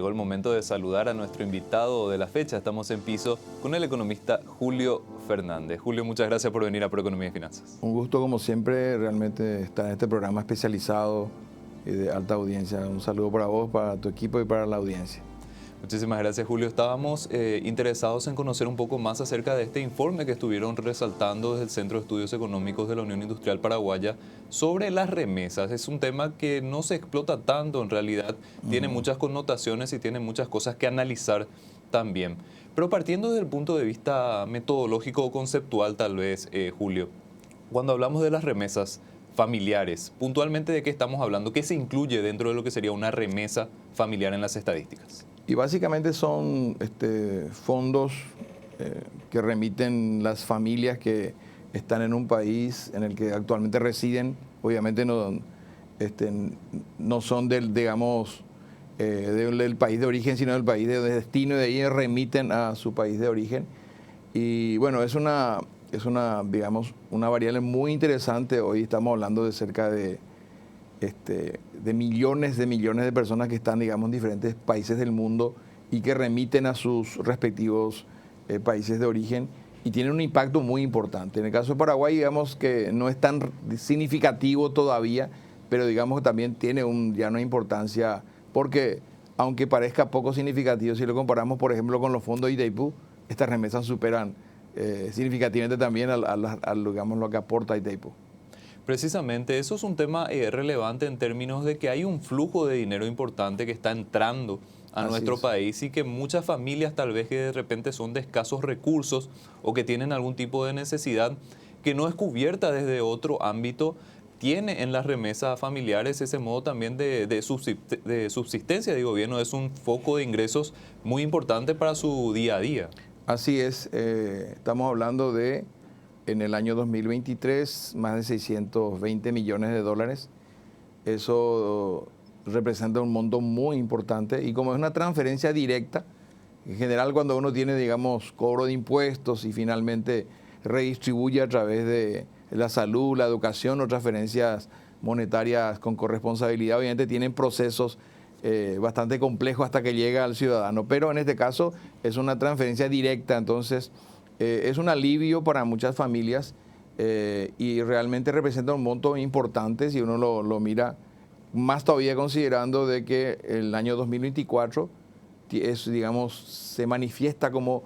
Llegó el momento de saludar a nuestro invitado de la fecha. Estamos en piso con el economista Julio Fernández. Julio, muchas gracias por venir a Proeconomía y Finanzas. Un gusto, como siempre, realmente estar en este programa especializado y de alta audiencia. Un saludo para vos, para tu equipo y para la audiencia. Muchísimas gracias, Julio. Estábamos interesados en conocer un poco más acerca de este informe que estuvieron resaltando desde el Centro de Estudios Económicos de la Unión Industrial Paraguaya sobre las remesas. Es un tema que no se explota tanto en realidad, tiene muchas connotaciones y tiene muchas cosas que analizar también. Pero partiendo desde el punto de vista metodológico o conceptual tal vez, Julio, cuando hablamos de las remesas familiares, puntualmente ¿de qué estamos hablando? ¿Qué se incluye dentro de lo que sería una remesa familiar en las estadísticas? Y básicamente son fondos que remiten las familias que están en un país en el que actualmente residen. Obviamente no son del país de origen, sino del país de destino, y de ahí remiten a su país de origen. Y bueno, es una variable muy interesante. Hoy estamos hablando de cerca de millones de personas que están, en diferentes países del mundo y que remiten a sus respectivos países de origen y tienen un impacto muy importante. En el caso de Paraguay, digamos que no es tan significativo todavía, pero digamos que también tiene ya una importancia, porque aunque parezca poco significativo, si lo comparamos, por ejemplo, con los fondos de Itaipú, estas remesas superan significativamente también lo que aporta Itaipú. Precisamente, eso es un tema relevante en términos de que hay un flujo de dinero importante que está entrando a nuestro país y que muchas familias tal vez que de repente son de escasos recursos o que tienen algún tipo de necesidad que no es cubierta desde otro ámbito, tiene en las remesas familiares ese modo también de subsistencia de gobierno, es un foco de ingresos muy importante para su día a día. Así es, estamos hablando de, en el año 2023, más de 620 millones de dólares. Eso representa un monto muy importante y como es una transferencia directa, en general cuando uno tiene, cobro de impuestos y finalmente redistribuye a través de la salud, la educación o transferencias monetarias con corresponsabilidad, obviamente tienen procesos bastante complejos hasta que llega al ciudadano, pero en este caso es una transferencia directa, entonces es un alivio para muchas familias y realmente representa un monto importante si uno lo mira, más todavía considerando de que el año 2024 se manifiesta como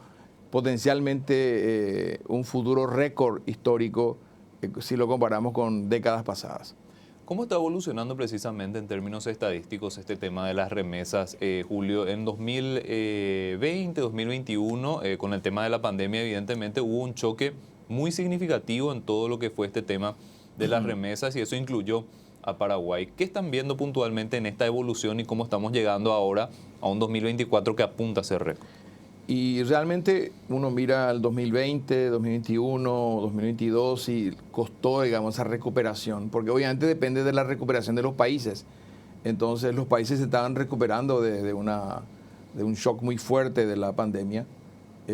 potencialmente un futuro récord histórico si lo comparamos con décadas pasadas. ¿Cómo está evolucionando precisamente en términos estadísticos este tema de las remesas, Julio? En 2020, 2021, con el tema de la pandemia, evidentemente hubo un choque muy significativo en todo lo que fue este tema de las remesas y eso incluyó a Paraguay. ¿Qué están viendo puntualmente en esta evolución y cómo estamos llegando ahora a un 2024 que apunta a ser récord? Y realmente uno mira el 2020, 2021, 2022 y costó, esa recuperación, porque obviamente depende de la recuperación de los países. Entonces los países se estaban recuperando de un shock muy fuerte de la pandemia.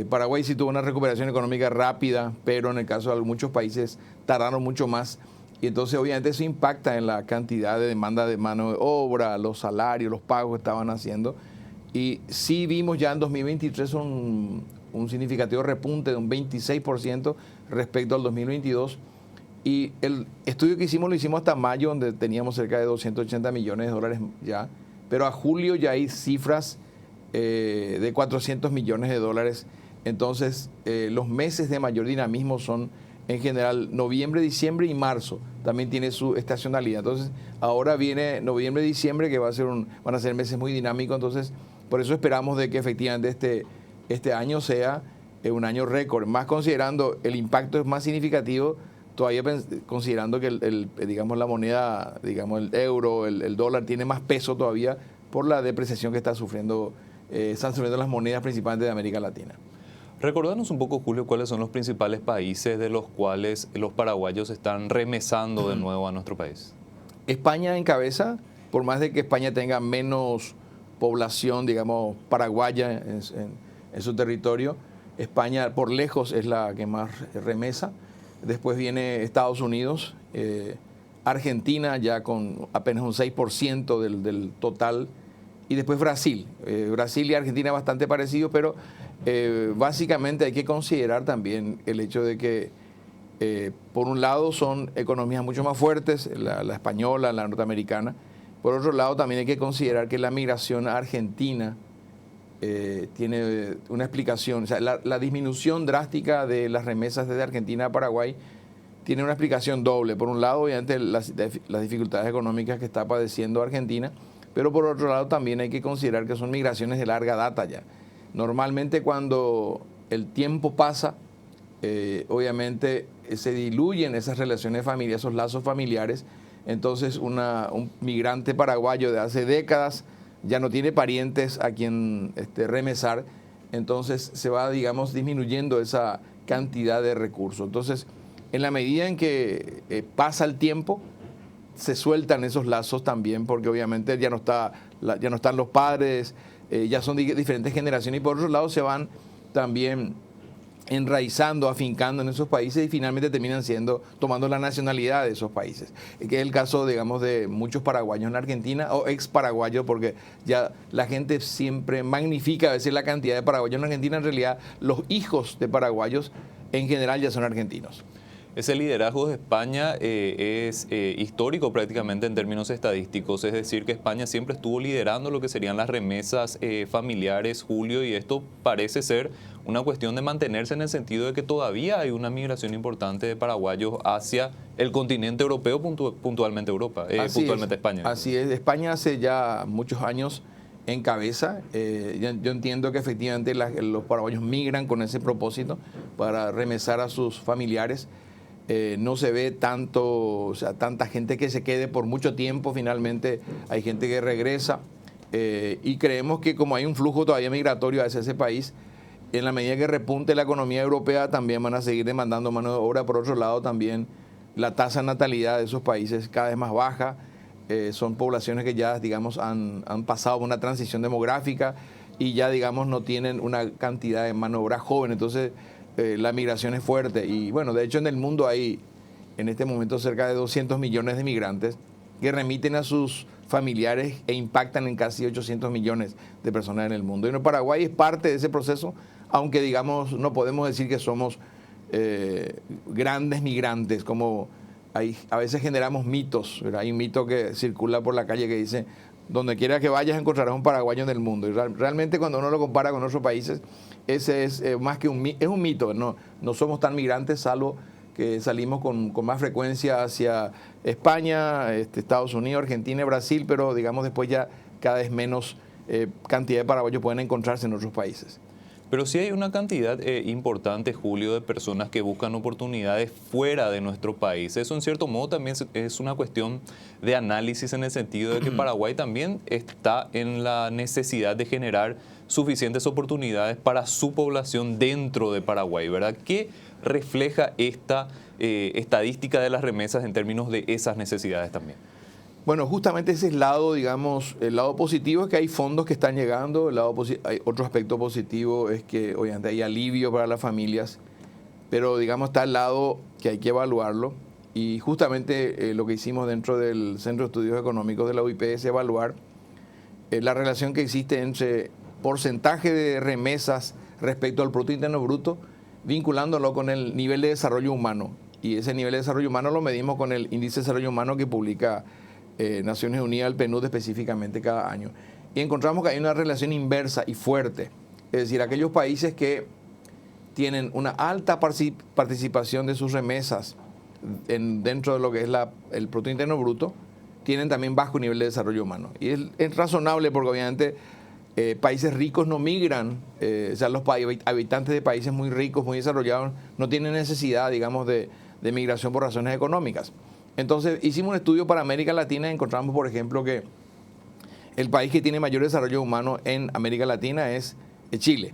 Paraguay sí tuvo una recuperación económica rápida, pero en el caso de muchos países tardaron mucho más. Y entonces obviamente eso impacta en la cantidad de demanda de mano de obra, los salarios, los pagos que estaban haciendo. Y sí vimos ya en 2023 un significativo repunte de un 26% respecto al 2022. Y el estudio que hicimos lo hicimos hasta mayo, donde teníamos cerca de 280 millones de dólares ya. Pero a julio ya hay cifras de 400 millones de dólares. Entonces, los meses de mayor dinamismo son en general noviembre, diciembre y marzo. También tiene su estacionalidad. Entonces, ahora viene noviembre, diciembre, que van a ser meses muy dinámicos. Entonces, por eso esperamos de que efectivamente este año sea un año récord, más considerando el impacto es más significativo, todavía considerando que la moneda, el euro, el dólar tiene más peso todavía por la depreciación que están sufriendo las monedas principalmente de América Latina. Recordanos un poco, Julio, cuáles son los principales países de los cuales los paraguayos están remesando de nuevo a nuestro país. España encabeza, por más de que España tenga menos población, paraguaya en su territorio. España por lejos es la que más remesa. Después viene Estados Unidos, Argentina ya con apenas un 6% del total y después Brasil. Brasil y Argentina bastante parecidos, pero básicamente hay que considerar también el hecho de que, por un lado, son economías mucho más fuertes, la española, la norteamericana. Por otro lado, también hay que considerar que la migración a Argentina tiene una explicación. O sea, la disminución drástica de las remesas desde Argentina a Paraguay tiene una explicación doble. Por un lado, obviamente, las dificultades económicas que está padeciendo Argentina, pero por otro lado también hay que considerar que son migraciones de larga data ya. Normalmente cuando el tiempo pasa, obviamente se diluyen esas relaciones familiares, esos lazos familiares. Entonces un migrante paraguayo de hace décadas ya no tiene parientes a quien remesar, entonces se va, digamos, disminuyendo esa cantidad de recursos. Entonces, en la medida en que pasa el tiempo, se sueltan esos lazos también, porque obviamente ya no están los padres, ya son diferentes generaciones, y por otro lado se van también enraizando, afincando en esos países y finalmente terminan tomando la nacionalidad de esos países, que es el caso, digamos, de muchos paraguayos en Argentina o ex paraguayos, porque ya la gente siempre magnifica a veces la cantidad de paraguayos en Argentina. En realidad, los hijos de paraguayos en general ya son argentinos. Ese liderazgo de España es histórico prácticamente en términos estadísticos, es decir, que España siempre estuvo liderando lo que serían las remesas familiares, Julio, y esto parece ser una cuestión de mantenerse en el sentido de que todavía hay una migración importante de paraguayos hacia el continente europeo, puntualmente Europa, puntualmente España. Así es, España hace ya muchos años encabeza. Yo entiendo que efectivamente los paraguayos migran con ese propósito para remesar a sus familiares. No se ve tanta gente que se quede por mucho tiempo. Finalmente hay gente que regresa, y creemos que como hay un flujo todavía migratorio hacia ese país, en la medida que repunte la economía europea también van a seguir demandando mano de obra. Por otro lado, también la tasa de natalidad de esos países cada vez más baja. Son poblaciones que ya, digamos, han pasado por una transición demográfica y ya, digamos, no tienen una cantidad de mano de obra joven. Entonces, la migración es fuerte. Y bueno, de hecho en el mundo hay en este momento cerca de 200 millones de migrantes que remiten a sus familiares e impactan en casi 800 millones de personas en el mundo. Y Paraguay es parte de ese proceso, aunque, digamos, no podemos decir que somos grandes migrantes, como a veces generamos mitos, ¿verdad? Hay un mito que circula por la calle que dice: donde quiera que vayas encontrarás un paraguayo en el mundo. Y realmente cuando uno lo compara con otros países, ese es más que es un mito. No somos tan migrantes, salvo que salimos con más frecuencia hacia España, Estados Unidos, Argentina y Brasil, pero digamos después ya cada vez menos cantidad de paraguayos pueden encontrarse en otros países. Pero sí hay una cantidad importante, Julio, de personas que buscan oportunidades fuera de nuestro país. Eso, en cierto modo, también es una cuestión de análisis, en el sentido de que Paraguay también está en la necesidad de generar suficientes oportunidades para su población dentro de Paraguay, ¿verdad? ¿Qué refleja esta estadística de las remesas en términos de esas necesidades también? Bueno, justamente ese es el lado, digamos, el lado positivo es que hay fondos que están llegando. Hay otro aspecto positivo es que obviamente hay alivio para las familias, pero digamos está el lado que hay que evaluarlo, y justamente lo que hicimos dentro del Centro de Estudios Económicos de la UIP es evaluar la relación que existe entre porcentaje de remesas respecto al Producto Interno Bruto, vinculándolo con el nivel de desarrollo humano, y ese nivel de desarrollo humano lo medimos con el Índice de Desarrollo Humano que publica Naciones Unidas, el PNUD específicamente cada año, y encontramos que hay una relación inversa y fuerte. Es decir, aquellos países que tienen una alta participación de sus remesas dentro de lo que es el Producto Interno Bruto, tienen también bajo nivel de desarrollo humano. Y es razonable porque obviamente países ricos no migran, o sea, los habitantes de países muy ricos, muy desarrollados, no tienen necesidad, digamos, de migración por razones económicas. Entonces, hicimos un estudio para América Latina y encontramos, por ejemplo, que el país que tiene mayor desarrollo humano en América Latina es Chile,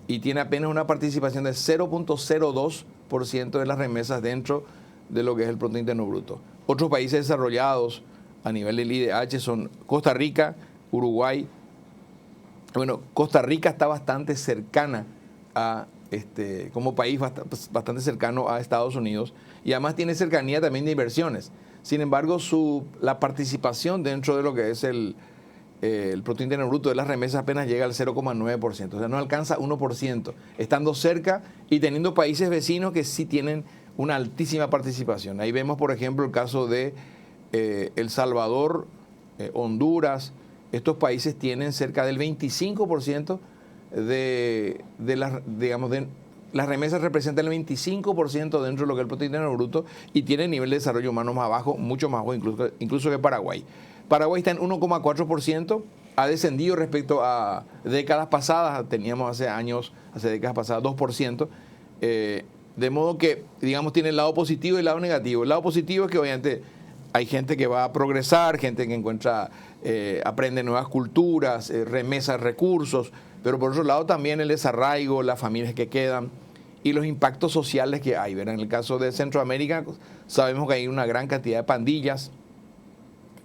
y tiene apenas una participación de 0.02% de las remesas dentro de lo que es el Producto Interno Bruto. Otros países desarrollados a nivel del IDH son Costa Rica, Uruguay. Bueno, Costa Rica está bastante cercana como país bastante cercano a Estados Unidos, y además tiene cercanía también de inversiones. Sin embargo, la participación dentro de lo que es el Producto Interno Bruto de las remesas apenas llega al 0,9%, o sea, no alcanza 1%, estando cerca y teniendo países vecinos que sí tienen una altísima participación. Ahí vemos, por ejemplo, el caso de El Salvador, Honduras. Estos países tienen cerca del 25% de las remesas representan el 25% dentro de lo que es el Producto Interno Bruto y tienen nivel de desarrollo humano más bajo, mucho más bajo incluso que Paraguay. Paraguay está en 1,4%, ha descendido respecto a décadas pasadas, teníamos hace décadas pasadas 2%, de modo que, digamos, tiene el lado positivo y el lado negativo. El lado positivo es que obviamente hay gente que va a progresar, gente que aprende nuevas culturas, remesa recursos, pero por otro lado también el desarraigo, las familias que quedan y los impactos sociales que hay. ¿Verdad? En el caso de Centroamérica sabemos que hay una gran cantidad de pandillas.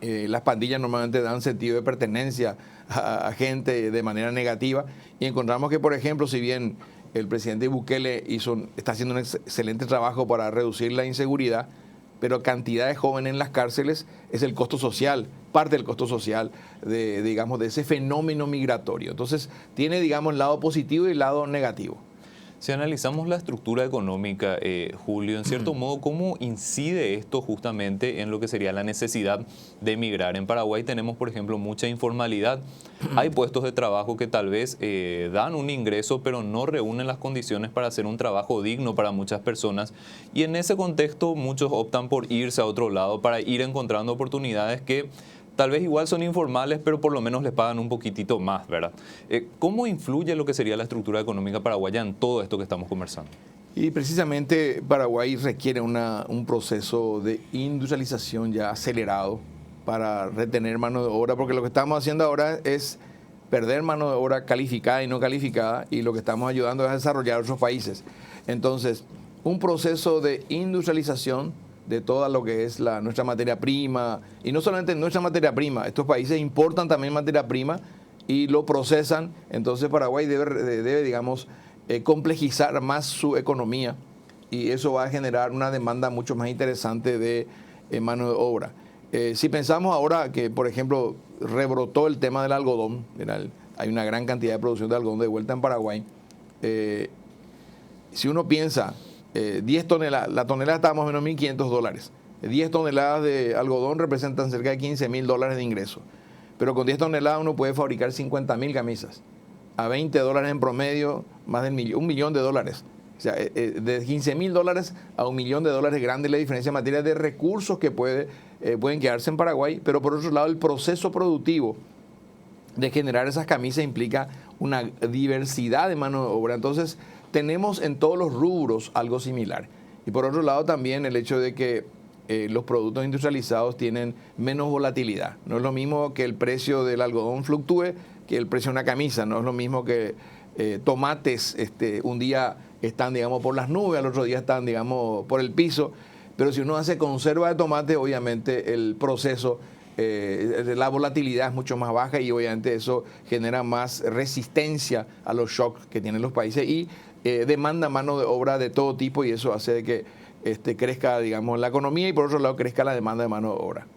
Las pandillas normalmente dan sentido de pertenencia a gente de manera negativa y encontramos que, por ejemplo, si bien el presidente Bukele está haciendo un excelente trabajo para reducir la inseguridad, pero cantidad de jóvenes en las cárceles es el costo social, parte del costo social de ese fenómeno migratorio. Entonces, tiene, digamos, el lado positivo y el lado negativo. Si analizamos la estructura económica, Julio, en cierto modo, ¿cómo incide esto justamente en lo que sería la necesidad de emigrar? En Paraguay tenemos, por ejemplo, mucha informalidad. Hay puestos de trabajo que tal vez dan un ingreso, pero no reúnen las condiciones para hacer un trabajo digno para muchas personas. Y en ese contexto, muchos optan por irse a otro lado para ir encontrando oportunidades que tal vez igual son informales, pero por lo menos les pagan un poquitito más, ¿verdad? ¿Cómo influye lo que sería la estructura económica paraguaya en todo esto que estamos conversando? Y precisamente Paraguay requiere un proceso de industrialización ya acelerado para retener mano de obra, porque lo que estamos haciendo ahora es perder mano de obra calificada y no calificada, y lo que estamos ayudando es a desarrollar otros países. Entonces, un proceso de industrialización de toda lo que es nuestra materia prima, y no solamente nuestra materia prima, estos países importan también materia prima y lo procesan. Entonces Paraguay debe digamos, complejizar más su economía, y eso va a generar una demanda mucho más interesante de mano de obra. Si pensamos ahora que, por ejemplo, rebrotó el tema del algodón, hay una gran cantidad de producción de algodón de vuelta en Paraguay, si uno piensa 10 toneladas, la tonelada está más o menos $1.500. 10 toneladas de algodón representan cerca de $15.000 de ingreso. Pero con 10 toneladas uno puede fabricar 50.000 camisas. A $20 en promedio, más de $1 millón. O sea, de $15.000 a $1 millón, grande la diferencia en materia de recursos que pueden quedarse en Paraguay. Pero por otro lado, el proceso productivo de generar esas camisas implica una diversidad de mano de obra. Entonces, tenemos en todos los rubros algo similar. Y por otro lado también el hecho de que los productos industrializados tienen menos volatilidad. No es lo mismo que el precio del algodón fluctúe que el precio de una camisa. No es lo mismo que tomates un día están, digamos, por las nubes, al otro día están, digamos, por el piso. Pero si uno hace conserva de tomate, obviamente el proceso, la volatilidad es mucho más baja y obviamente eso genera más resistencia a los shocks que tienen los países y demanda mano de obra de todo tipo, y eso hace que crezca, digamos, la economía y por otro lado crezca la demanda de mano de obra.